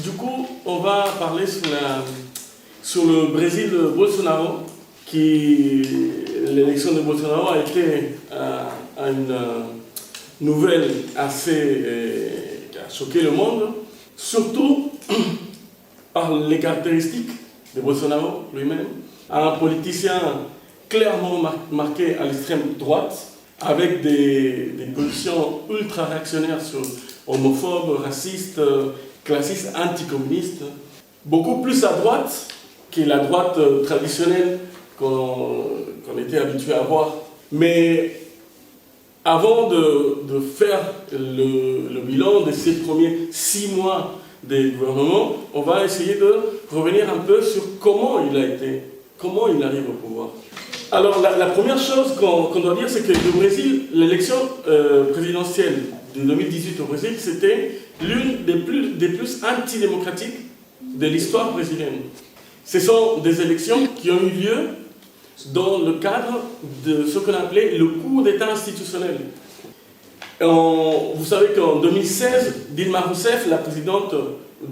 Du coup, on va parler sur le Brésil de Bolsonaro, l'élection de Bolsonaro a été une nouvelle qui a choqué le monde, surtout par les caractéristiques de Bolsonaro lui-même, un politicien clairement marqué à l'extrême droite, avec des positions ultra-réactionnaires sur homophobes, racistes, classistes, anticommunistes, beaucoup plus à droite que la droite traditionnelle qu'on était habitué à voir. Mais avant de faire le bilan de ces premiers 6 mois des gouvernements, on va essayer de revenir un peu sur comment il arrive au pouvoir. Alors la première chose qu'on doit dire, c'est que le Brésil, l'élection présidentielle de 2018 au Brésil, c'était l'une des plus antidémocratiques de l'histoire brésilienne. Ce sont des élections qui ont eu lieu dans le cadre de ce qu'on appelait le coup d'État institutionnel. Vous savez qu'en 2016, Dilma Rousseff,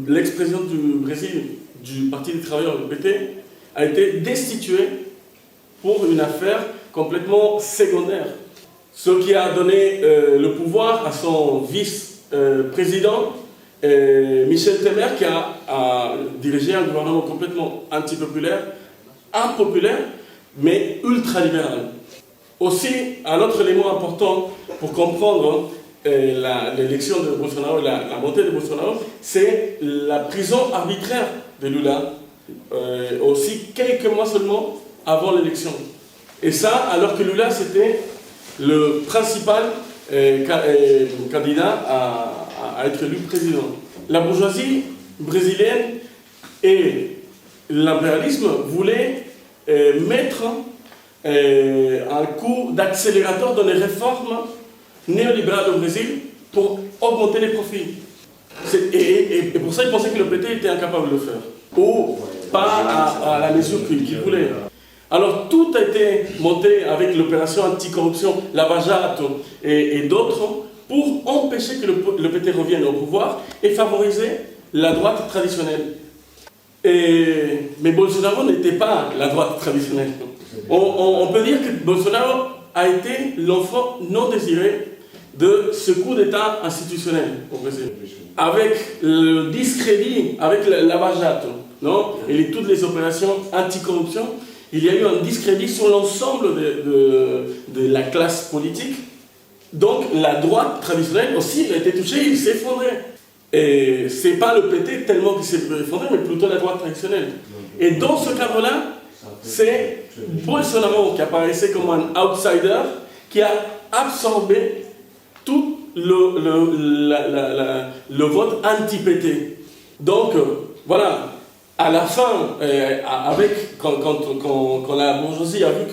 l'ex-présidente du Brésil du Parti des travailleurs, le PT, a été destituée pour une affaire complètement secondaire. Ce qui a donné le pouvoir à son vice-président, Michel Temer, qui a dirigé un gouvernement complètement antipopulaire, impopulaire, mais ultra-libéral. Aussi, un autre élément important pour comprendre l'élection de Bolsonaro, la montée de Bolsonaro, c'est la prison arbitraire de Lula, aussi quelques mois seulement avant l'élection. Et ça, alors que Lula, c'était le principal candidat à être élu président. La bourgeoisie brésilienne et l'impérialisme voulaient mettre un coup d'accélérateur dans les réformes néolibérales au Brésil pour augmenter les profits. Et pour ça, ils pensaient que le PT était incapable de le faire. Ou pas à la mesure qu'ils voulaient. Alors tout a été monté avec l'opération anticorruption, Lava Jato et d'autres pour empêcher que le PT revienne au pouvoir et favoriser la droite traditionnelle. Mais Bolsonaro n'était pas la droite traditionnelle. On peut dire que Bolsonaro a été l'enfant non désiré de ce coup d'État institutionnel au Brésil. Avec le discrédit, avec la Lava Jato, et toutes les opérations anticorruption, il y a eu un discrédit sur l'ensemble de la classe politique. Donc la droite traditionnelle aussi a été touchée, il s'est effondré. Et ce n'est pas le PT tellement qu'il s'est effondré, mais plutôt la droite traditionnelle. Et dans ce cadre-là, c'est Bolsonaro qui apparaissait comme un outsider, qui a absorbé tout le vote anti-PT. Donc, voilà, à la fin, quand la bourgeoisie a vu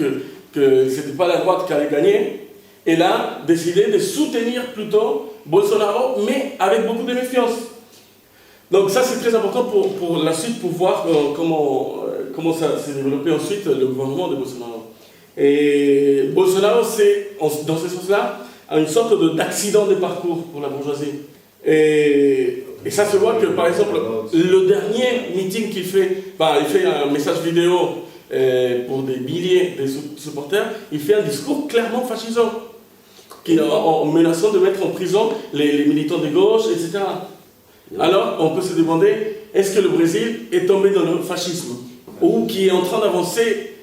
que ce n'était pas la droite qui allait gagner, elle a décidé de soutenir plutôt Bolsonaro, mais avec beaucoup de méfiance. Donc ça, c'est très important pour la suite, pour voir comment ça s'est développé ensuite, le gouvernement de Bolsonaro. Et Bolsonaro, c'est, dans ce sens-là, une sorte d'accident de parcours pour la bourgeoisie. Et ça se voit que, par exemple, le dernier meeting qu'il fait, il fait un message vidéo pour des milliers de supporters, il fait un discours clairement fascisant, en menaçant de mettre en prison les militants de gauche, etc. Alors, on peut se demander, est-ce que le Brésil est tombé dans le fascisme, ou qui est en train d'avancer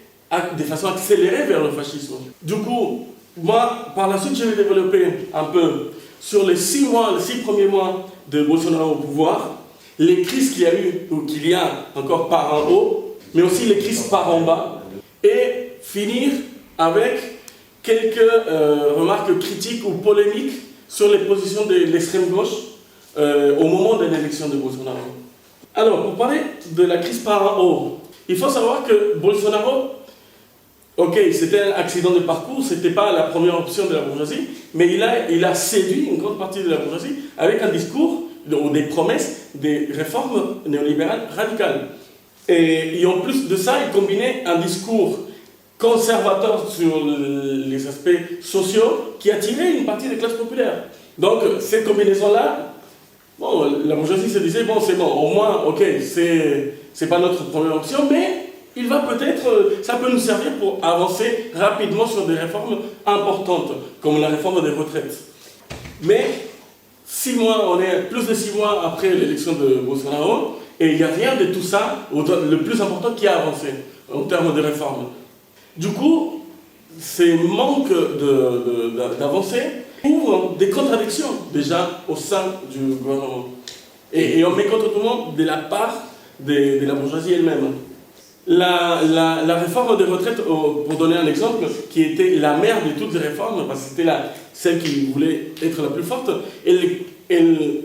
de façon accélérée vers le fascisme? Du coup, moi, par la suite, je vais développer un peu sur les 6 premiers mois de Bolsonaro au pouvoir, les crises qu'il y a eu, ou qu'il y a encore par en haut, mais aussi les crises par en bas, et finir avec quelques remarques critiques ou polémiques sur les positions de l'extrême gauche au moment de l'élection de Bolsonaro. Alors, pour parler de la crise par en haut, il faut savoir que Bolsonaro, ok, c'était un accident de parcours, c'était pas la première option de la bourgeoisie, mais il a séduit une grande partie de la bourgeoisie avec un discours ou des promesses, des réformes néolibérales radicales. Et en plus de ça, il combinait un discours conservateur sur les aspects sociaux qui attirait une partie des classes populaires. Donc, cette combinaison-là, bon, la bourgeoisie se disait, bon, c'est bon, au moins, ok, c'est pas notre première option, mais il va peut-être, ça peut nous servir pour avancer rapidement sur des réformes importantes, comme la réforme des retraites. Mais 6 mois, on est plus de 6 mois après l'élection de Bolsonaro, et il n'y a rien de tout ça, le plus important, qui a avancé en termes de réformes. Du coup, ces manques d'avancée ouvrent des contradictions déjà au sein du gouvernement. Et un mécontentement de la part de la bourgeoisie elle-même. La réforme des retraites, pour donner un exemple, qui était la mère de toutes les réformes, parce que c'était celle qui voulait être la plus forte, elle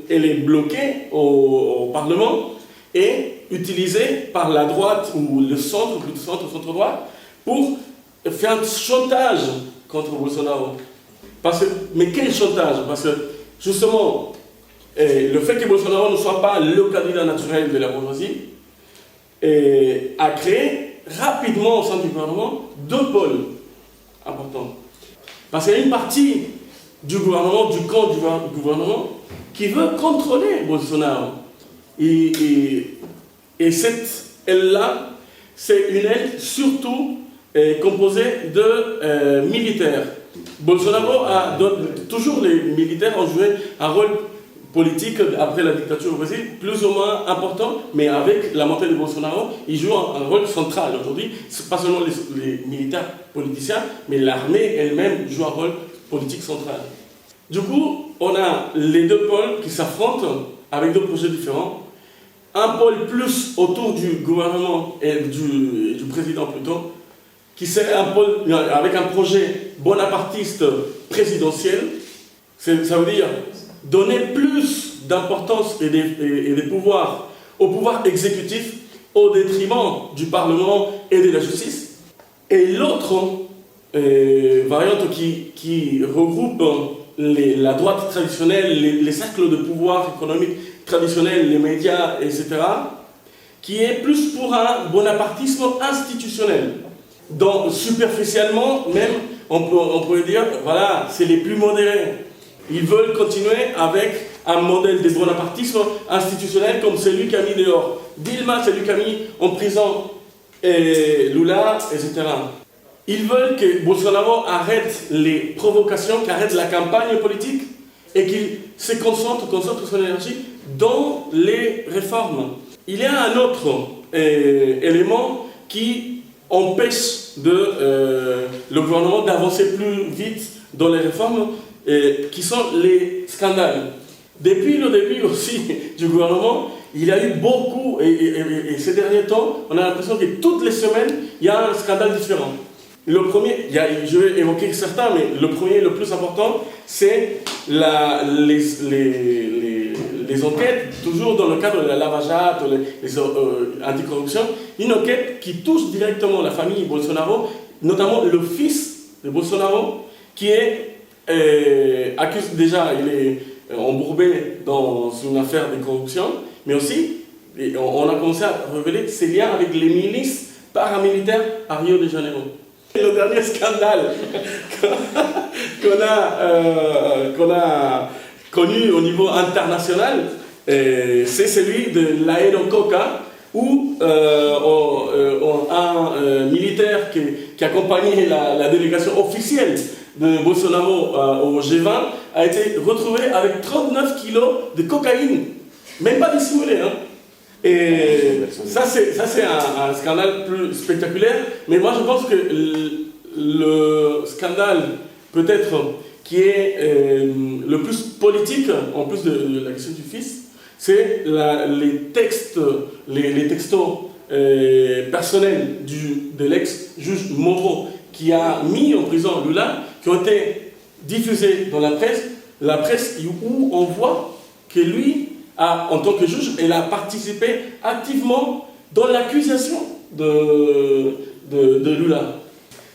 est bloquée au Parlement et utilisée par la droite ou le centre, plutôt centre-droit, pour faire un chantage contre Bolsonaro. Mais quel chantage? Parce que justement, le fait que Bolsonaro ne soit pas le candidat naturel de la bourgeoisie a créé rapidement au sein du gouvernement 2 pôles importants. Parce qu'il y a une partie du gouvernement, du camp du gouvernement, qui veut contrôler Bolsonaro. Et cette aile-là, c'est une aile surtout composée de militaires. Bolsonaro toujours les militaires ont joué un rôle politique après la dictature au Brésil, plus ou moins important, mais avec la montée de Bolsonaro, il joue un rôle central aujourd'hui. Ce n'est pas seulement les militaires politiciens, mais l'armée elle-même joue un rôle politique central. Du coup, on a les 2 pôles qui s'affrontent avec 2 projets différents. Un pôle plus autour du gouvernement et du président plutôt, qui serait un pôle avec un projet bonapartiste présidentiel. Ça veut dire donner plus d'importance et des pouvoirs au pouvoir exécutif au détriment du Parlement et de la justice. Et l'autre variante qui regroupe la droite traditionnelle, les cercles de pouvoir économique traditionnels, les médias, etc., qui est plus pour un bonapartisme institutionnel. Donc, superficiellement, même, on pourrait dire, voilà, c'est les plus modérés. Ils veulent continuer avec un modèle de bonapartisme institutionnel comme celui qui a mis dehors Dilma, celui qui a mis en prison Lula, etc. Ils veulent que Bolsonaro arrête les provocations, qu'arrête la campagne politique et qu'il se concentre son énergie dans les réformes. Il y a un autre élément qui empêche le gouvernement d'avancer plus vite dans les réformes, qui sont les scandales. Depuis le début aussi du gouvernement, il y a eu beaucoup, et ces derniers temps, on a l'impression que toutes les semaines, il y a un scandale différent. Le premier, je vais évoquer certains, mais le premier, le plus important, c'est les enquêtes, toujours dans le cadre de la lavajate, les anticorruption, une enquête qui touche directement la famille Bolsonaro, notamment le fils de Bolsonaro, qui est accusé, déjà, il est embourbé dans une affaire de corruption, mais aussi, on a commencé à révéler ses liens avec les milices paramilitaires à Rio de Janeiro. Le dernier scandale qu'on a connu au niveau international, c'est celui de l'Aerococa, où un militaire qui accompagnait la délégation officielle de Bolsonaro au G20 a été retrouvé avec 39 kilos de cocaïne, même pas dissimulé, hein. Et ça c'est un scandale plus spectaculaire, mais moi je pense que le scandale peut-être qui est le plus politique, en plus de la question du fils, c'est les textos personnels de l'ex-juge Moro qui a mis en prison Lula, qui ont été diffusés dans la presse où on voit que lui, en tant que juge, il a participé activement dans l'accusation de Lula.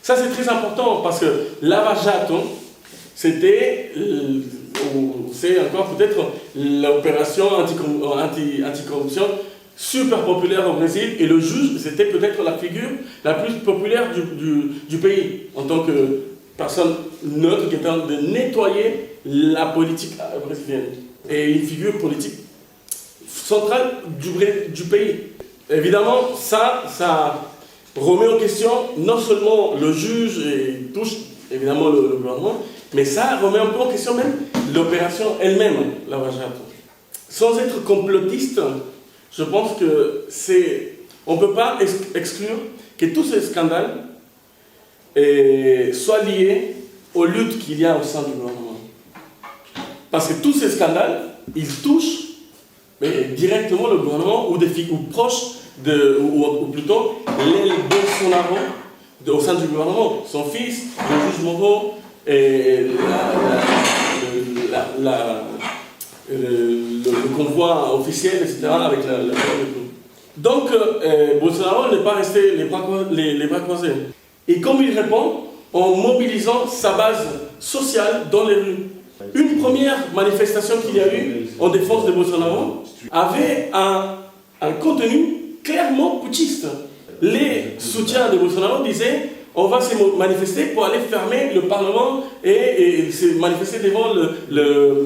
Ça c'est très important parce que Lava Jato, c'est encore peut-être l'opération anticorruption super populaire au Brésil, et le juge, c'était peut-être la figure la plus populaire du pays, en tant que personne neutre qui est en train de nettoyer la politique brésilienne. Et une figure politique centrale du pays. Évidemment, ça remet en question non seulement le juge et touche évidemment le gouvernement, mais ça remet un peu en question même l'opération elle-même, lavage à tout. Sans être complotiste, je pense que on ne peut pas exclure que tous ces scandales soient liés aux luttes qu'il y a au sein du gouvernement. Parce que tous ces scandales, ils touchent directement le gouvernement ou proches ou plutôt l'aile Bolsonaro au sein du gouvernement. Son fils, le juge Moro, et le convoi officiel, etc., avec la Donc, Bolsonaro n'est pas resté les bras croisés. Et comme il répond, en mobilisant sa base sociale dans les rues. Une première manifestation qu'il y a eu en défense de Bolsonaro avait un contenu clairement putschiste. Les soutiens de Bolsonaro disaient on va se manifester pour aller fermer le Parlement et se manifester devant le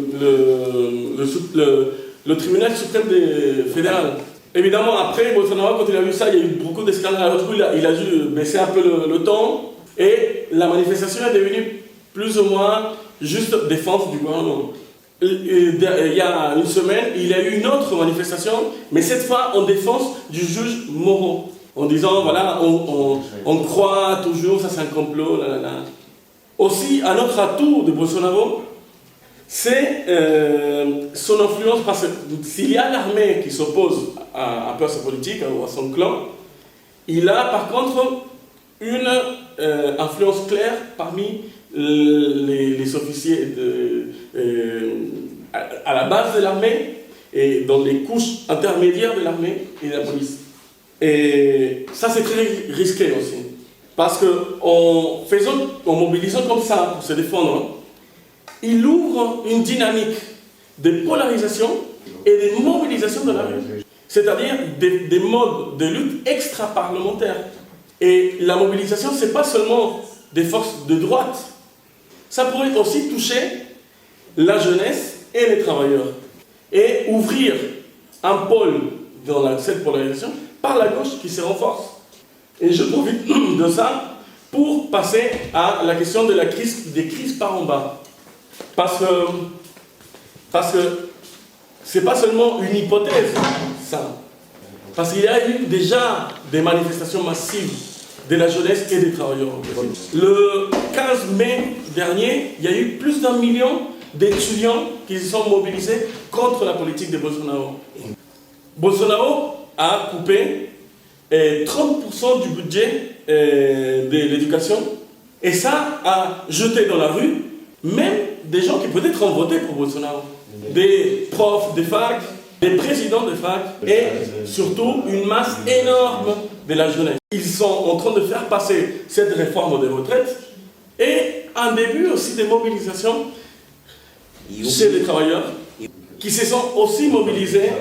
tribunal suprême fédéral. Évidemment, après, Bolsonaro, quand il a vu ça, il y a eu beaucoup de scandales. Il a dû baisser un peu le ton et la manifestation est devenue plus ou moins juste défense du gouvernement. Il y a une semaine, il y a eu une autre manifestation, mais cette fois en défense du juge Moro, en disant, voilà, on croit toujours, ça c'est un complot, là, là, là. Aussi, un autre atout de Bolsonaro, c'est son influence, parce que s'il y a l'armée qui s'oppose un peu à sa politique, ou à son clan, il a par contre une influence claire parmi les officiers à la base de l'armée et dans les couches intermédiaires de l'armée et de la police. Et ça, c'est très risqué aussi. Parce qu'en mobilisant comme ça pour se défendre, il ouvre une dynamique de polarisation et de mobilisation de la rue. C'est-à-dire des modes de lutte extra-parlementaires. Et la mobilisation, ce n'est pas seulement des forces de droite. Ça pourrait aussi toucher la jeunesse et les travailleurs. Et ouvrir un pôle dans cette polarisation par la gauche qui se renforce. Et je profite de ça pour passer à la question des crises par en bas. Parce que ce n'est pas seulement une hypothèse, ça. Parce qu'il y a eu déjà des manifestations massives de la jeunesse et des travailleurs. Le 15 mai dernier, il y a eu plus d'1 million d'étudiants qui se sont mobilisés contre la politique de Bolsonaro. Bolsonaro a coupé 30% du budget de l'éducation et ça a jeté dans la rue même des gens qui peut-être ont voté pour Bolsonaro. Des profs de fac, des présidents de fac et surtout une masse énorme de la jeunesse. Ils sont en train de faire passer cette réforme des retraites et un début aussi de mobilisation chez les travailleurs qui se sont aussi mobilisés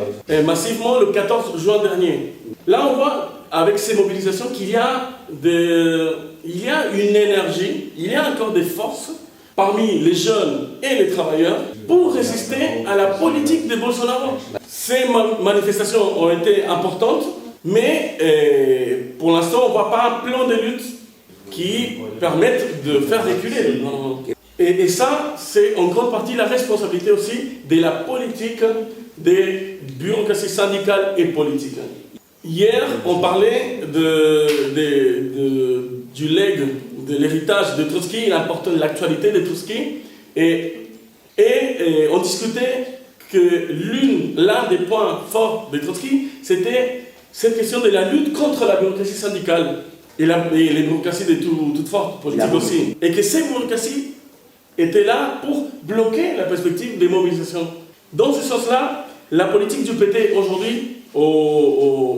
massivement le 14 juin dernier. Là, on voit avec ces mobilisations qu'il y a une énergie, il y a encore des forces parmi les jeunes et les travailleurs pour résister à la politique de Bolsonaro. Ces manifestations ont été importantes, mais pour l'instant, on ne voit pas un plan de lutte qui permette de faire reculer le gouvernement. Et ça, c'est en grande partie la responsabilité aussi de la politique des bureaucraties syndicales et politiques. Hier, on parlait du legs, de l'héritage de Trotsky, l'actualité de Trotsky, et on discutait que l'un des points forts de Trotsky, c'était cette question de la lutte contre la bureaucratie syndicale et les bureaucraties de toutes formes politiques aussi. Et que ces bureaucraties étaient là pour bloquer la perspective des mobilisations. Dans ce sens-là, la politique du PT aujourd'hui,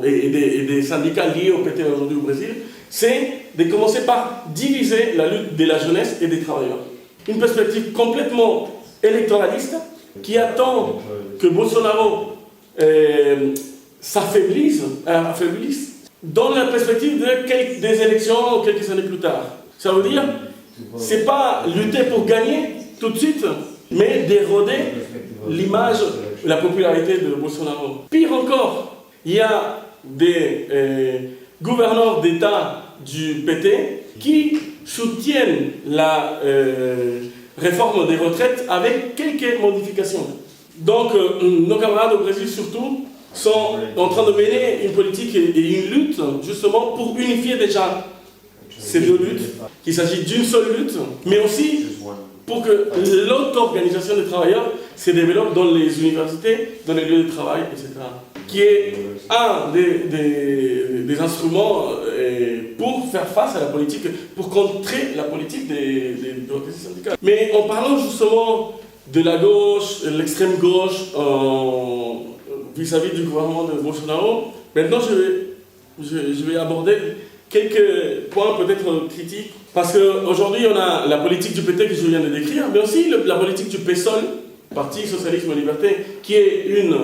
et des syndicats liés au PT aujourd'hui au Brésil, c'est de commencer par diviser la lutte de la jeunesse et des travailleurs. Une perspective complètement électoraliste qui attend que Bolsonaro s'affaiblisse dans la perspective des élections quelques années plus tard. Ça veut dire, c'est pas lutter pour gagner tout de suite, mais d'éroder l'image la popularité de Bolsonaro. Pire encore, il y a des gouverneurs d'État du PT qui soutiennent la réforme des retraites avec quelques modifications. Donc, nos camarades au Brésil surtout sont en train de mener une politique et une lutte justement pour unifier déjà ces deux luttes, qu'il s'agit d'une seule lutte, mais aussi pour que l'auto-organisation des travailleurs se développe dans les universités, dans les lieux de travail, etc. Qui est un des instruments pour faire face à la politique, pour contrer la politique des organisations syndicales. Mais en parlant justement de la gauche, de l'extrême gauche, vis-à-vis du gouvernement de Bolsonaro, maintenant je vais aborder quelques points peut-être critiques. Parce qu'aujourd'hui, on a la politique du PT que je viens de décrire, mais aussi la politique du PSOL, Parti Socialisme et Liberté, qui est une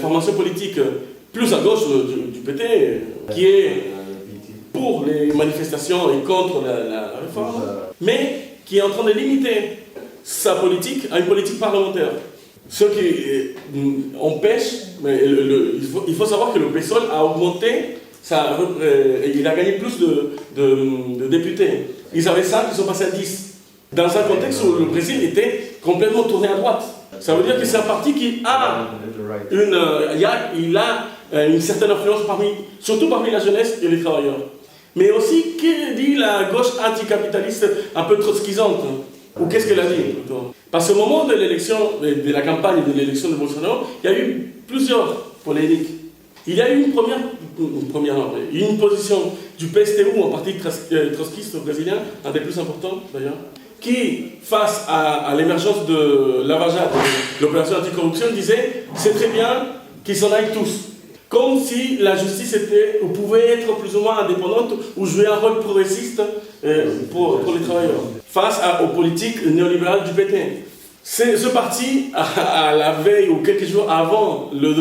formation politique plus à gauche du PT, qui est pour les manifestations et contre la réforme, mais qui est en train de limiter sa politique à une politique parlementaire. Ce qui empêche, mais il faut savoir que le PSOL a augmenté, il a gagné plus de députés. Ils avaient 5, ils sont passés à 10. Dans un contexte où le Brésil était complètement tourné à droite. Ça veut dire que c'est un parti qui a une certaine influence surtout parmi la jeunesse et les travailleurs. Mais aussi, que dit la gauche anticapitaliste un peu trotskisante? Ou qu'est-ce qu'elle a dit plutôt? Parce qu'au moment de l'élection, de la campagne de l'élection de Bolsonaro, il y a eu plusieurs polémiques. Il y a eu une position du PSTU, un parti trotskiste brésilien, un des plus importants d'ailleurs, qui, face à l'émergence de Lava Jato, l'opération anticorruption, disait « c'est très bien qu'ils s'en aillent tous ». Comme si la justice pouvait être plus ou moins indépendante ou jouer un rôle progressiste pour les travailleurs, face aux politiques néolibérales du PT. Ce parti, à la veille ou quelques jours avant le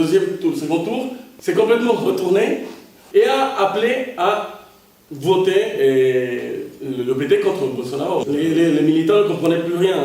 second tour, s'est complètement retourné et a appelé à voter le PT contre Bolsonaro. Les militants ne comprenaient plus rien.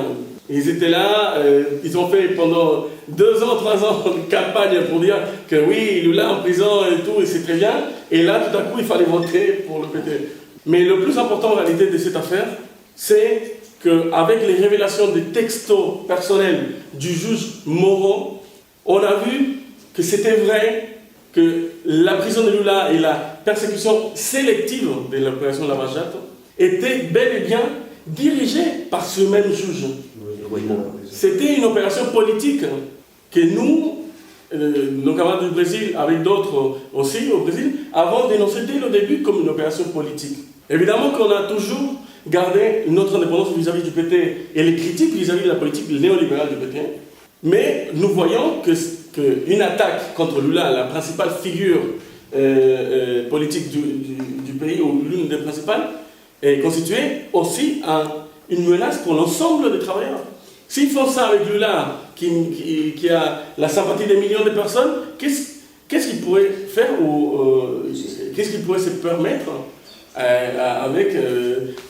Ils étaient là, ils ont fait pendant 2 ans, 3 ans de campagne pour dire que oui, Lula en prison et tout, et c'est très bien. Et là, tout à coup, il fallait voter pour le PT. Mais le plus important en réalité de cette affaire, c'est qu'avec les révélations des textos personnels du juge Moro, on a vu que c'était vrai que la prison de Lula et la persécution sélective de l'opération Lava Jato étaient bel et bien dirigées par ce même juge. C'était une opération politique que nous, nos camarades du Brésil, avec d'autres aussi au Brésil, avons dénoncé dès le début comme une opération politique. Évidemment qu'on a toujours gardé notre indépendance vis-à-vis du PT et les critiques vis-à-vis de la politique néolibérale du PT, mais nous voyons qu'une attaque contre Lula, la principale figure politique du pays, ou l'une des principales, est constituée aussi une menace pour l'ensemble des travailleurs. S'ils font ça avec Lula, qui a la sympathie des millions de personnes, qu'est-ce qu'ils pourraient faire ou qu'est-ce qu'ils pourraient se permettre avec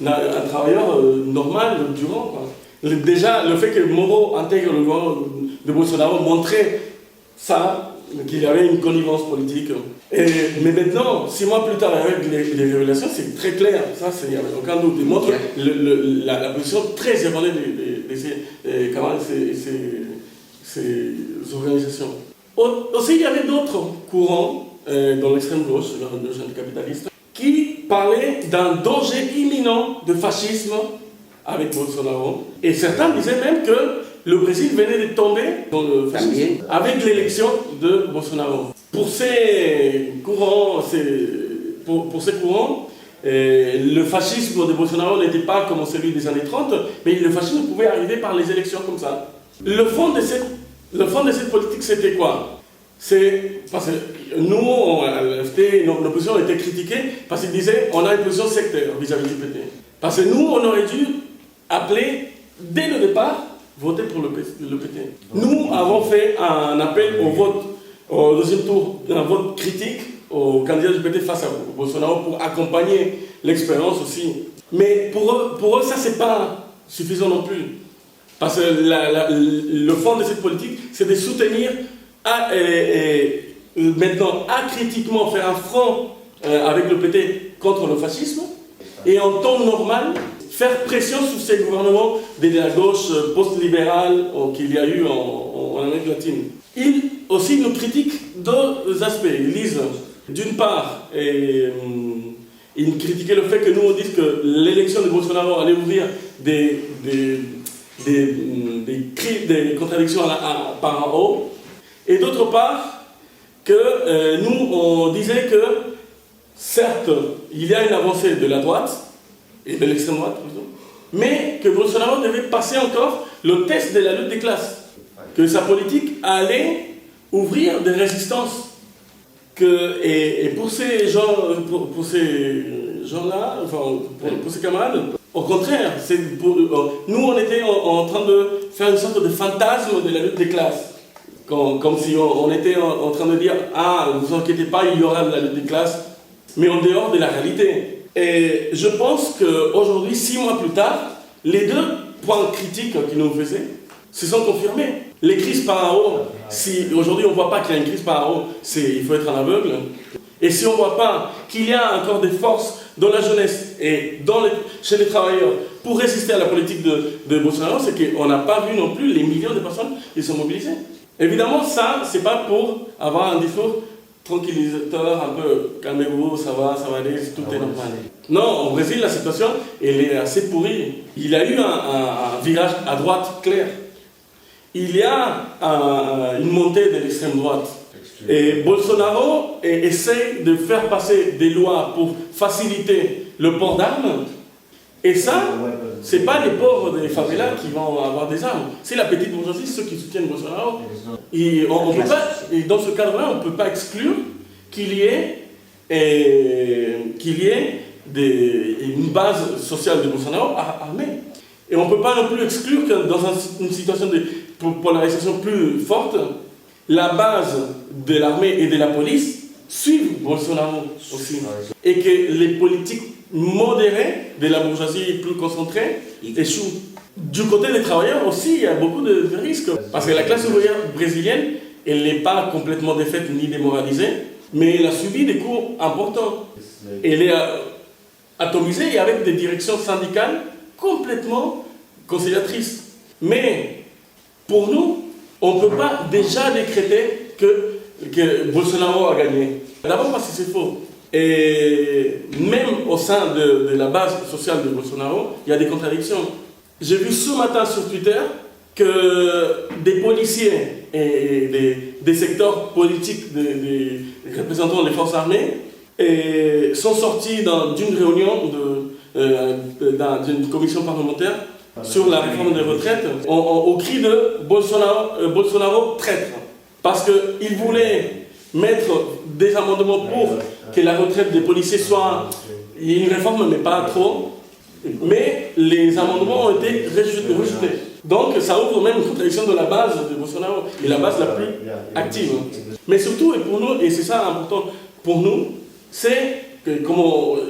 un travailleur normal durant, quoi. Déjà, le fait que Moro intègre le gouvernement de Bolsonaro montrait ça, qu'il y avait une connivence politique. Mais maintenant, 6 mois plus tard, avec les révélations, c'est très clair, ça, il n'y a aucun doute. Il montre la position très erronée de ces organisations. Aussi, il y avait d'autres courants dans l'extrême gauche, le capitaliste, qui parlaient d'un danger imminent de fascisme avec Bolsonaro. Et certains disaient même que le Brésil venait de tomber dans le fascisme avec l'élection de Bolsonaro. Pour ces courants, le fascisme de Bolsonaro n'était pas comme celui des années 30, mais le fascisme pouvait arriver par les élections comme ça. Le fond de cette politique, c'était quoi? C'est parce que nous, à l'AFT, notre position a été critiquée parce qu'ils disaient on a une position sectaire vis-à-vis du PT. Parce que nous, on aurait dû appeler, dès le départ, voter pour le PT. Nous avons fait un appel au vote, au deuxième tour, un vote critique au candidat du PT face à Bolsonaro pour accompagner l'expérience aussi. Mais pour eux ça, c'est pas suffisant non plus. Parce que le fond de cette politique, c'est de soutenir, maintenant, acritiquement faire un front avec le PT contre le fascisme, et en temps normal, faire pression sur ces gouvernements de la gauche post-libérale qu'il y a eu en Amérique latine. Ils aussi nous critiquent deux aspects. Ils disent, d'une part, ils critiquaient le fait que nous on dise que l'élection de Bolsonaro allait ouvrir des contradictions par en haut. Et d'autre part, que nous on disait que certes, il y a une avancée de la droite, et de l'extrême droite plutôt, mais que Bolsonaro devait passer encore le test de la lutte des classes, que sa politique allait ouvrir des résistances, et pour ces gens-là, enfin, pour ces camarades, au contraire, nous on était en train de faire une sorte de fantasme de la lutte des classes, comme si on était en train de dire « Ah, ne vous inquiétez pas, il y aura de la lutte des classes », mais en dehors de la réalité. Et je pense qu'aujourd'hui, 6 mois plus tard, les deux points critiques qu'ils nous faisaient se sont confirmés. Les crises par en haut, si aujourd'hui on ne voit pas qu'il y a une crise par en haut, il faut être un aveugle. Et si on ne voit pas qu'il y a encore des forces dans la jeunesse et chez les travailleurs pour résister à la politique de Bolsonaro, c'est qu'on n'a pas vu non plus les millions de personnes qui sont mobilisées. Évidemment, ça, c'est pas pour avoir un discours tranquillisateur, un peu calmez-vous, ça va aller, tout est normal. Non, au Brésil, la situation, elle est assez pourrie. Il y a eu un virage à droite clair. Il y a une montée de l'extrême droite. Et Bolsonaro essaie de faire passer des lois pour faciliter le port d'armes. Et ça, c'est pas les pauvres des favelas qui vont avoir des armes. C'est la petite bourgeoisie, ceux qui soutiennent Bolsonaro. Et dans ce cadre-là, on ne peut pas exclure qu'il y ait une base sociale de Bolsonaro armée. Et on ne peut pas non plus exclure que dans une situation de polarisation plus forte, la base de l'armée et de la police suivent Bolsonaro aussi. Et que les politiques modérées de la bourgeoisie plus concentrée échouent. Du côté des travailleurs aussi, il y a beaucoup de risques. Parce que la classe ouvrière brésilienne, elle n'est pas complètement défaite ni démoralisée, mais elle a subi des coups importants. Elle est atomisée et avec des directions syndicales complètement conciliatrices. Mais pour nous, on ne peut pas déjà décréter que Bolsonaro a gagné. D'abord parce que c'est faux. Et même au sein de la base sociale de Bolsonaro, il y a des contradictions. J'ai vu ce matin sur Twitter que des policiers et des secteurs politiques, des représentants des forces armées, sont sortis d'une réunion d'une commission parlementaire sur la réforme des retraites au cri de Bolsonaro traître. Parce qu'ils voulaient mettre des amendements pour que la retraite des policiers soit une réforme, mais pas trop. Mais les amendements ont été rejetés. Donc ça ouvre même une contradiction de la base de Bolsonaro, et la base la plus active. Mais surtout, et pour nous, et c'est ça important pour nous, c'est que, comme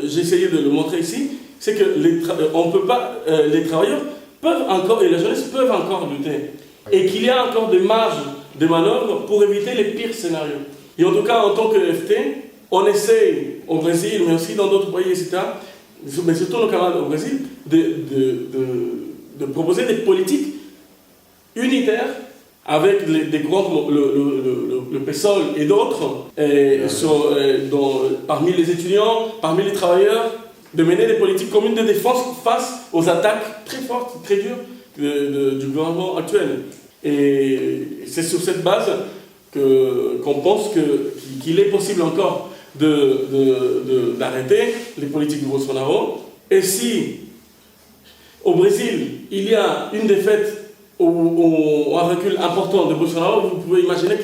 j'ai essayé de le montrer ici, c'est que les travailleurs peuvent encore, et la jeunesse peuvent encore lutter. Et qu'il y a encore des marges de manœuvre pour éviter les pires scénarios. Et en tout cas, en tant que FT, on essaye au Brésil, mais aussi dans d'autres pays, etc., mais surtout nos camarades au Brésil, de proposer des politiques unitaires avec des groupes comme le PSOL et d'autres, parmi les étudiants, parmi les travailleurs, de mener des politiques communes de défense face aux attaques très fortes, très dures du gouvernement actuel. Et c'est sur cette base qu'on pense qu'il est possible encore d'arrêter les politiques de Bolsonaro. Et si au Brésil il y a une défaite ou un recul important de Bolsonaro, vous pouvez imaginer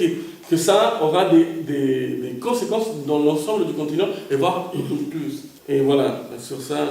que ça aura des conséquences dans l'ensemble du continent et voire plus. Et voilà, sur ça,